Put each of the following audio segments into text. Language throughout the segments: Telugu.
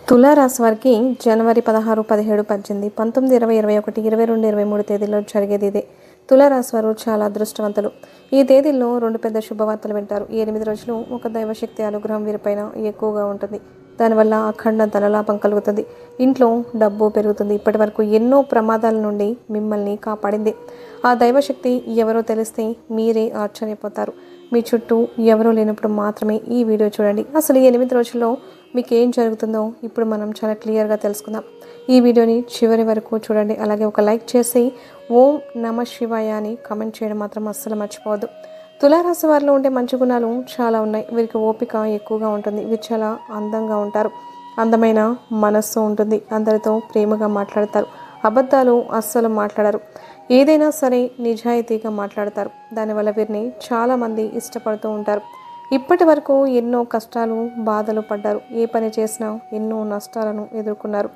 తులారాశి వారికి జనవరి 16, 17, 18, 19, 20, 21, 22, 23 తేదీల్లో జరిగేది ఇదే. తులారాశి వారు చాలా అదృష్టవంతులు. ఈ తేదీల్లో 2 పెద్ద శుభవార్తలు వింటారు. ఈ 8 రోజులు ఒక దైవశక్తి అనుగ్రహం వీరిపైన ఎక్కువగా ఉంటుంది. దానివల్ల అఖండ ధనలాభం కలుగుతుంది. ఇంట్లో డబ్బు పెరుగుతుంది. ఇప్పటి వరకు ఎన్నో ప్రమాదాల నుండి మిమ్మల్ని కాపాడింది ఆ దైవశక్తి ఎవరో తెలిస్తే మీరే ఆశ్చర్యపోతారు. మీ చుట్టూ ఎవరూ లేనప్పుడు మాత్రమే ఈ వీడియో చూడండి. అసలు ఈ 8 రోజుల్లో మీకు ఏం జరుగుతుందో ఇప్పుడు మనం చాలా క్లియర్గా తెలుసుకుందాం. ఈ వీడియోని చివరి వరకు చూడండి. అలాగే ఒక లైక్ చేసి ఓం నమ శివాయ అని కామెంట్ చేయడం మాత్రం అస్సలు మర్చిపోవద్దు. తులారాశి వారిలో ఉండే మంచి గుణాలు చాలా ఉన్నాయి. వీరికి ఓపిక ఎక్కువగా ఉంటుంది. వీరు చాలా అందంగా ఉంటారు. అందమైన మనస్సు ఉంటుంది. అందరితో ప్రేమగా మాట్లాడతారు. అబద్ధాలు అస్సలు మాట్లాడరు. ఏదైనా సరే నిజాయితీగా మాట్లాడతారు. దానివల్ల వీరిని చాలామంది ఇష్టపడుతూ ఉంటారు. ఇప్పటి వరకు ఎన్నో కష్టాలు బాధలు పడ్డారు. ఏ పని చేసినా ఎన్నో నష్టాలను ఎదుర్కొన్నారు.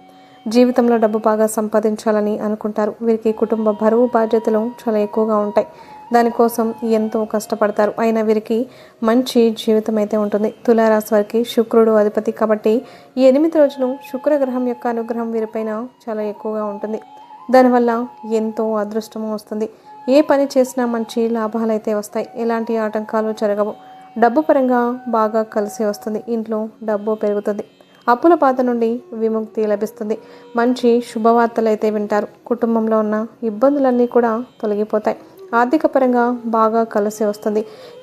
జీవితంలో డబ్బు బాగా సంపాదించాలని అనుకుంటారు. వీరికి కుటుంబ బరువు బాధ్యతలు చాలా ఎక్కువగా ఉంటాయి. దానికోసం ఎంతో కష్టపడతారు. అయినా వీరికి మంచి జీవితం అయితే ఉంటుంది. తులారాశి వారికి శుక్రుడు అధిపతి కాబట్టి ఈ 8 రోజులు శుక్రగ్రహం యొక్క అనుగ్రహం వీరిపైన చాలా ఎక్కువగా ఉంటుంది. దానివల్ల ఎంతో అదృష్టము వస్తుంది. ఏ పని చేసినా మంచి లాభాలు అయితే వస్తాయి. ఎలాంటి ఆటంకాలు జరగవు. డబ్బు పరంగా బాగా కలిసి వస్తుంది. ఇంట్లో డబ్బు పెరుగుతుంది. అప్పుల బాధ నుండి విముక్తి లభిస్తుంది. మంచి శుభవార్తలు అయితే వింటారు. కుటుంబంలో ఉన్న ఇబ్బందులన్నీ కూడా తొలగిపోతాయి. ఆర్థిక పరంగా బాగా కలిసి వస్తుంది.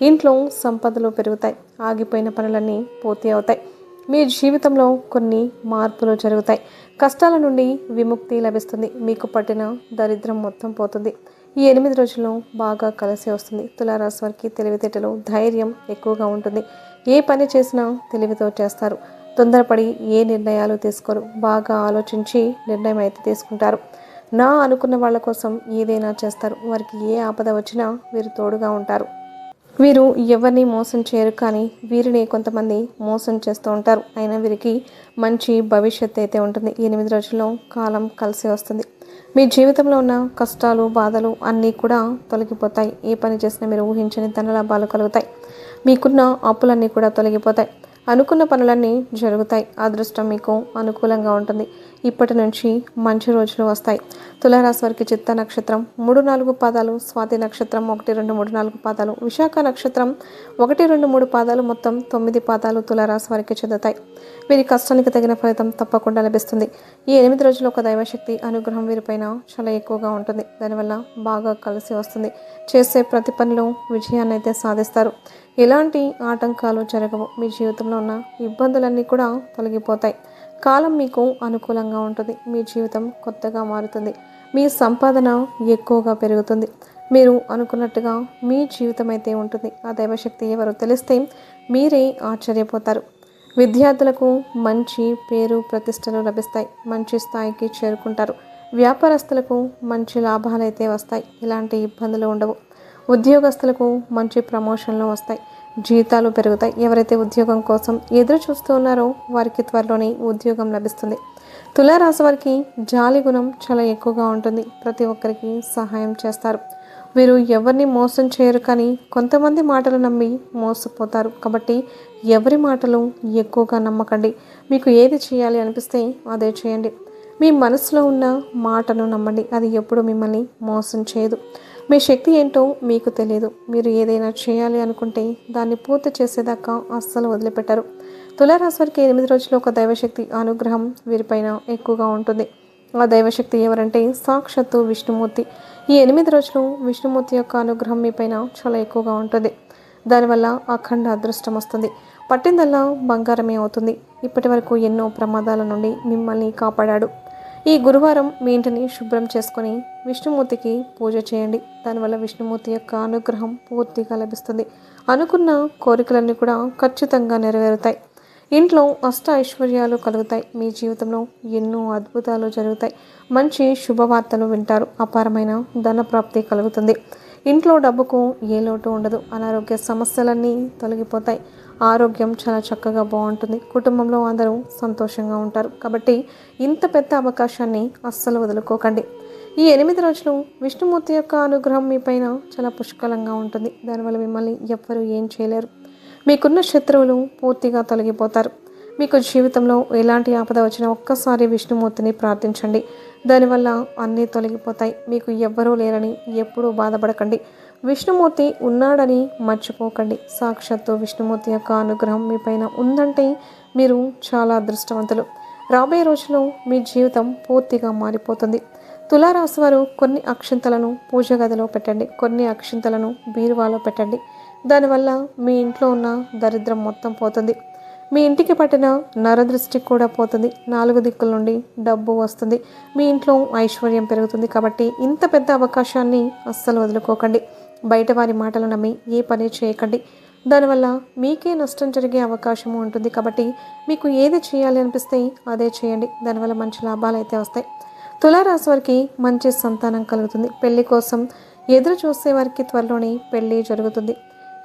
ఇంట్లో సంపదలు పెరుగుతాయి. ఆగిపోయిన పనులన్నీ పూర్తి అవుతాయి. మీ జీవితంలో కొన్ని మార్పులు జరుగుతాయి. కష్టాల నుండి విముక్తి లభిస్తుంది. మీకు పట్టిన దరిద్రం మొత్తం పోతుంది. ఈ 8 రోజుల్లో బాగా కలిసి వస్తుంది. తులారాశి వారికి తెలివితేటలు ధైర్యం ఎక్కువగా ఉంటుంది. ఏ పని చేసినా తెలివితో చేస్తారు. తొందరపడి ఏ నిర్ణయాలు తీసుకోరు. బాగా ఆలోచించి నిర్ణయం అయితే తీసుకుంటారు. అనుకున్న వాళ్ళ కోసం ఏదైనా చేస్తారు. వారికి ఏ ఆపద వచ్చినా వీరు తోడుగా ఉంటారు. వీరు ఎవరిని మోసం చేయరు. కానీ వీరిని కొంతమంది మోసం చేస్తూ ఉంటారు. అయినా వీరికి మంచి భవిష్యత్తు అయితే ఉంటుంది. 8 రోజుల్లో కాలం కలిసి వస్తుంది. మీ జీవితంలో ఉన్న కష్టాలు బాధలు అన్నీ కూడా తొలగిపోతాయి. ఏ పని చేసినా మీరు ఊహించని ధనలాభాలు కలుగుతాయి. మీకున్న అప్పులన్నీ కూడా తొలగిపోతాయి. అనుకున్న పనులన్నీ జరుగుతాయి. అదృష్టం మీకు అనుకూలంగా ఉంటుంది. ఇప్పటి నుంచి మంచి రోజులు వస్తాయి. తులారాశి వారికి చిత్త నక్షత్రం 3, 4 పాదాలు, స్వాతి నక్షత్రం 1, 2, 3, 4 పాదాలు, విశాఖ నక్షత్రం 1, 2, 3 పాదాలు, మొత్తం 9 పాదాలు తులారాశి వారికి చెందుతాయి. వీరి కష్టానికి తగిన ఫలితం తప్పకుండా లభిస్తుంది. ఈ 8 రోజులు ఒక దైవశక్తి అనుగ్రహం వీరిపైన చాలా ఎక్కువగా ఉంటుంది. దానివల్ల బాగా కలిసి వస్తుంది. చేసే ప్రతి పనిలో విజయాన్ని అయితే సాధిస్తారు. ఎలాంటి ఆటంకాలు జరగవు. మీ జీవితంలో ఉన్న ఇబ్బందులన్నీ కూడా తొలగిపోతాయి. కాలం మీకు అనుకూలంగా ఉంటుంది. మీ జీవితం కొత్తగా మారుతుంది. మీ సంపాదన ఎక్కువగా పెరుగుతుంది. మీరు అనుకున్నట్టుగా మీ జీవితం అయితే ఉంటుంది. ఆ దైవశక్తి ఎవరో తెలిస్తే మీరే ఆశ్చర్యపోతారు. విద్యార్థులకు మంచి పేరు ప్రతిష్టలు లభిస్తాయి. మంచి స్థాయికి చేరుకుంటారు. వ్యాపారస్తులకు మంచి లాభాలు అయితే వస్తాయి. ఎలాంటి ఇబ్బందులు ఉండవు. ఉద్యోగస్తులకు మంచి ప్రమోషన్లు వస్తాయి. జీతాలు పెరుగుతాయి. ఎవరైతే ఉద్యోగం కోసం ఎదురు చూస్తూ ఉన్నారో వారికి త్వరలోనే ఉద్యోగం లభిస్తుంది. తులారాశి వారికి జాలి గుణం చాలా ఎక్కువగా ఉంటుంది. ప్రతి ఒక్కరికి సహాయం చేస్తారు. వీరు ఎవరిని మోసం చేయరు. కానీ కొంతమంది మాటలు నమ్మి మోసపోతారు. కాబట్టి ఎవరి మాటలు ఎక్కువగా నమ్మకండి. మీకు ఏది చేయాలి అనిపిస్తే అదే చేయండి. మీ మనసులో ఉన్న మాటను నమ్మండి. అది ఎప్పుడు మిమ్మల్ని మోసం చేయదు. మీ శక్తి ఏంటో మీకు తెలియదు. మీరు ఏదైనా చేయాలి అనుకుంటే దాన్ని పూర్తి చేసేదాకా అస్సలు వదిలిపెట్టరు. తులారాశి వారికి 8 రోజులు ఒక దైవశక్తి అనుగ్రహం వీరిపైన ఎక్కువగా ఉంటుంది. ఆ దైవశక్తి ఎవరంటే సాక్షాత్తు విష్ణుమూర్తి. ఈ 8 రోజులు విష్ణుమూర్తి యొక్క అనుగ్రహం మీపైన చాలా ఎక్కువగా ఉంటుంది. దానివల్ల అఖండ అదృష్టం వస్తుంది. పట్టిందల్లా బంగారమే అవుతుంది. ఇప్పటి వరకు ఎన్నో ప్రమాదాల నుండి మిమ్మల్ని కాపాడాడు. ఈ గురువారం మీ ఇంటిని శుభ్రం చేసుకొని విష్ణుమూర్తికి పూజ చేయండి. దానివల్ల విష్ణుమూర్తి యొక్క అనుగ్రహం పూర్తిగా లభిస్తుంది. అనుకున్న కోరికలన్నీ కూడా ఖచ్చితంగా నెరవేరుతాయి. ఇంట్లో అష్ట ఐశ్వర్యాలు కలుగుతాయి. మీ జీవితంలో ఎన్నో అద్భుతాలు జరుగుతాయి. మంచి శుభవార్తలు వింటారు. అపారమైన ధన ప్రాప్తి కలుగుతుంది. ఇంట్లో డబ్బుకు ఏ లోటు ఉండదు. అనారోగ్య సమస్యలన్నీ తొలగిపోతాయి. ఆరోగ్యం చాలా చక్కగా బాగుంటుంది. కుటుంబంలో అందరూ సంతోషంగా ఉంటారు. కాబట్టి ఇంత పెద్ద అవకాశాన్ని అస్సలు వదులుకోకండి. ఈ 8 రోజులు విష్ణుమూర్తి యొక్క అనుగ్రహం మీపైన చాలా పుష్కలంగా ఉంటుంది. దానివల్ల మిమ్మల్ని ఎవ్వరూ ఏం చేయలేరు. మీకున్న శత్రువులు పూర్తిగా తొలగిపోతారు. మీకు జీవితంలో ఎలాంటి ఆపద వచ్చినా ఒక్కసారి విష్ణుమూర్తిని ప్రార్థించండి. దానివల్ల అన్నీ తొలగిపోతాయి. మీకు ఎవ్వరూ లేరని ఎప్పుడూ బాధపడకండి. విష్ణుమూర్తి ఉన్నాడని మర్చిపోకండి. సాక్షాత్తు విష్ణుమూర్తి యొక్క అనుగ్రహం మీ పైన ఉందంటే మీరు చాలా అదృష్టవంతులు. రాబోయే రోజుల్లో మీ జీవితం పూర్తిగా మారిపోతుంది. తులారాశి వారు కొన్ని అక్షింతలను పూజ గదిలో పెట్టండి. కొన్ని అక్షింతలను బీరువాలో పెట్టండి. దానివల్ల మీ ఇంట్లో ఉన్న దరిద్రం మొత్తం పోతుంది. మీ ఇంటికి పట్టిన నరదృష్టి కూడా పోతుంది. 4 దిక్కుల నుండి డబ్బు వస్తుంది. మీ ఇంట్లో ఐశ్వర్యం పెరుగుతుంది. కాబట్టి ఇంత పెద్ద అవకాశాన్ని అస్సలు వదులుకోకండి. బయట వారి మాటలు నమ్మి ఏ పని చేయకండి. దానివల్ల మీకే నష్టం జరిగే అవకాశం ఉంటుంది. కాబట్టి మీకు ఏది చేయాలి అనిపిస్తే అదే చేయండి. దానివల్ల మంచి లాభాలు అయితే వస్తాయి. తులారాశి వారికి మంచి సంతానం కలుగుతుంది. పెళ్లి కోసం ఎదురు చూసే వారికి త్వరలోనే పెళ్లి జరుగుతుంది.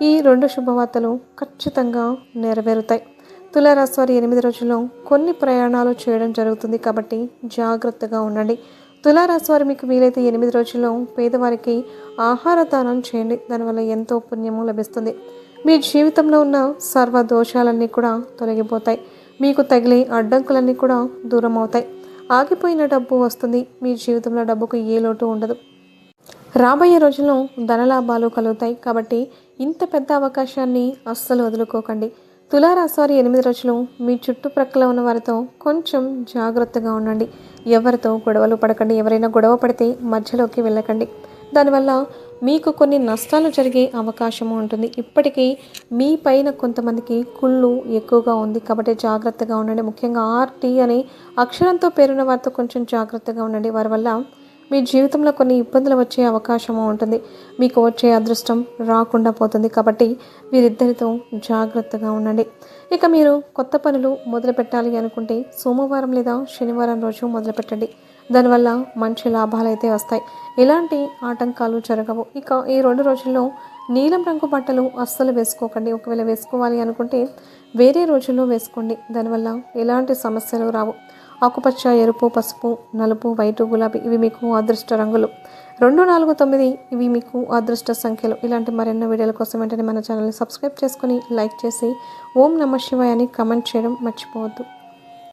ఈ 2 శుభవార్తలు ఖచ్చితంగా నెరవేరుతాయి. తులారాశి వారి 8 రోజుల్లో కొన్ని ప్రయాణాలు చేయడం జరుగుతుంది. కాబట్టి జాగ్రత్తగా ఉండండి. తులారాశి వారు మీకు వీలైతే 8 రోజుల్లో పేదవారికి ఆహార దానం చేయండి. దానివల్ల ఎంతో పుణ్యము లభిస్తుంది. మీ జీవితంలో ఉన్న సర్వ దోషాలన్నీ కూడా తొలగిపోతాయి. మీకు తగిలే అడ్డంకులన్నీ కూడా దూరం అవుతాయి. ఆగిపోయిన డబ్బు వస్తుంది. మీ జీవితంలో డబ్బుకు ఏ లోటు ఉండదు. రాబోయే రోజుల్లో ధనలాభాలు కలుగుతాయి. కాబట్టి ఇంత పెద్ద అవకాశాన్ని అస్సలు వదులుకోకండి. తులారాశి వారి 8 రోజులు మీ చుట్టుప్రక్కల ఉన్న వారితో కొంచెం జాగ్రత్తగా ఉండండి. ఎవరితో గొడవలు పడకండి. ఎవరైనా గొడవ పడితే మధ్యలోకి వెళ్ళకండి. దానివల్ల మీకు కొన్ని నష్టాలు జరిగే అవకాశం ఉంటుంది. ఇప్పటికీ మీ పైన కొంతమందికి కుళ్ళు ఎక్కువగా ఉంది. కాబట్టి జాగ్రత్తగా ఉండండి. ముఖ్యంగా RT అనే అక్షరంతో పేరున్న వారితో కొంచెం జాగ్రత్తగా ఉండండి. వారి వల్ల మీ జీవితంలో కొన్ని ఇబ్బందులు వచ్చే అవకాశం ఉంటుంది. మీకు వచ్చే అదృష్టం రాకుండా పోతుంది. కాబట్టి వీరిద్దరితో జాగ్రత్తగా ఉండండి. ఇక మీరు కొత్త పనులు మొదలు పెట్టాలి అనుకుంటే సోమవారం లేదా శనివారం రోజు మొదలుపెట్టండి. దానివల్ల మంచి లాభాలు అయితే వస్తాయి. ఎలాంటి ఆటంకాలు జరగవు. ఇక ఈ 2 రోజుల్లో నీలం రంగు బట్టలు అస్సలు వేసుకోకండి. ఒకవేళ వేసుకోవాలి అనుకుంటే వేరే రోజుల్లో వేసుకోండి. దానివల్ల ఎలాంటి సమస్యలు రావు. ఆకుపచ్చ, ఎరుపు, పసుపు, నలుపు, వైటు, గులాబీ ఇవి మీకు అదృష్ట రంగులు. 2, 4, 9 ఇవి మీకు అదృష్ట సంఖ్యలు. ఇలాంటి మరెన్నో వీడియోల కోసం వెంటనే మన ఛానల్ని సబ్స్క్రైబ్ చేసుకొని లైక్ చేసి ఓం నమః శివాయ అని కమెంట్ చేయడం మర్చిపోవద్దు.